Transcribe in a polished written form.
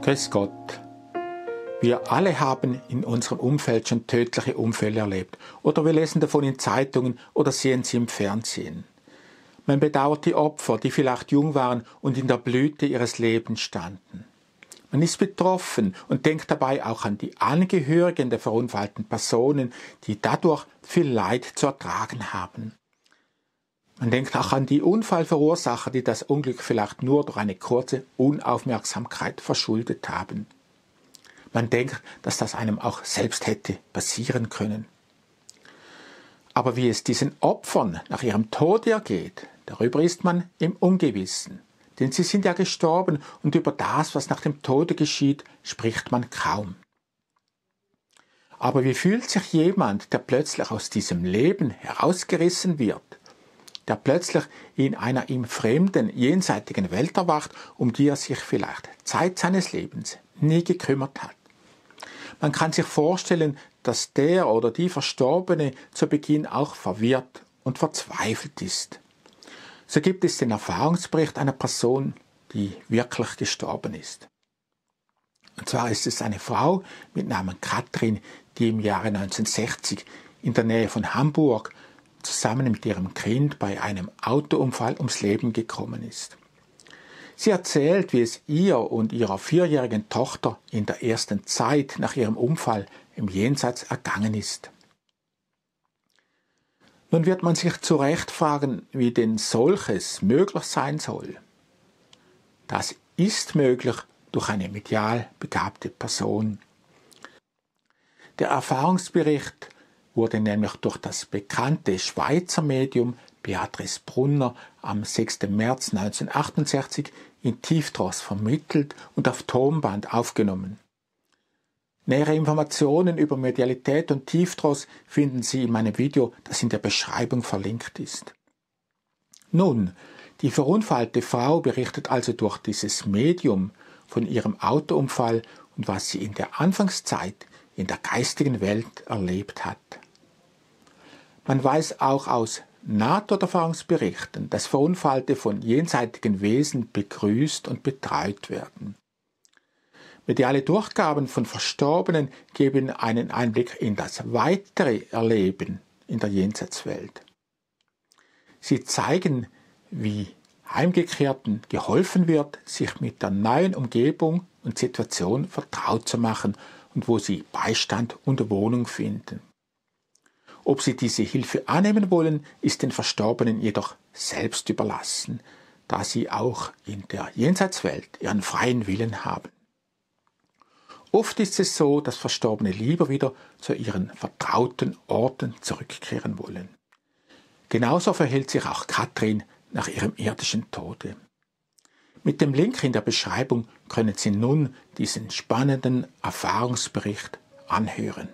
Grüß Gott. Wir alle haben in unserem Umfeld schon tödliche Unfälle erlebt oder wir lesen davon in Zeitungen oder sehen sie im Fernsehen. Man bedauert die Opfer, die vielleicht jung waren und in der Blüte ihres Lebens standen. Man ist betroffen und denkt dabei auch an die Angehörigen der verunfallten Personen, die dadurch viel Leid zu ertragen haben. Man denkt auch an die Unfallverursacher, die das Unglück vielleicht nur durch eine kurze Unaufmerksamkeit verschuldet haben. Man denkt, dass das einem auch selbst hätte passieren können. Aber wie es diesen Opfern nach ihrem Tod ergeht, darüber ist man im Ungewissen. Denn sie sind ja gestorben und über das, was nach dem Tode geschieht, spricht man kaum. Aber wie fühlt sich jemand, der plötzlich aus diesem Leben herausgerissen wird, der plötzlich in einer ihm fremden, jenseitigen Welt erwacht, um die er sich vielleicht Zeit seines Lebens nie gekümmert hat? Man kann sich vorstellen, dass der oder die Verstorbene zu Beginn auch verwirrt und verzweifelt ist. So gibt es den Erfahrungsbericht einer Person, die wirklich gestorben ist. Und zwar ist es eine Frau mit Namen Katrin, die im Jahre 1960 in der Nähe von Hamburg zusammen mit ihrem Kind bei einem Autounfall ums Leben gekommen ist. Sie erzählt, wie es ihr und ihrer 4-jährigen Tochter in der ersten Zeit nach ihrem Unfall im Jenseits ergangen ist. Nun wird man sich zu Recht fragen, wie denn solches möglich sein soll. Das ist möglich durch eine medial begabte Person. Der Erfahrungsbericht wurde nämlich durch das bekannte Schweizer Medium Beatrice Brunner am 6. März 1968 in Tiefdross vermittelt und auf Tonband aufgenommen. Nähere Informationen über Medialität und Tiefdross finden Sie in meinem Video, das in der Beschreibung verlinkt ist. Nun, die verunfallte Frau berichtet also durch dieses Medium von ihrem Autounfall und was sie in der Anfangszeit in der geistigen Welt erlebt hat. Man weiß auch aus Nahtoderfahrungsberichten, dass Verunfallte von jenseitigen Wesen begrüßt und betreut werden. Mediale Durchgaben von Verstorbenen geben einen Einblick in das weitere Erleben in der Jenseitswelt. Sie zeigen, wie Heimgekehrten geholfen wird, sich mit der neuen Umgebung und Situation vertraut zu machen und wo sie Beistand und Wohnung finden. Ob sie diese Hilfe annehmen wollen, ist den Verstorbenen jedoch selbst überlassen, da sie auch in der Jenseitswelt ihren freien Willen haben. Oft ist es so, dass Verstorbene lieber wieder zu ihren vertrauten Orten zurückkehren wollen. Genauso verhält sich auch Katrin nach ihrem irdischen Tode. Mit dem Link in der Beschreibung können Sie nun diesen spannenden Erfahrungsbericht anhören.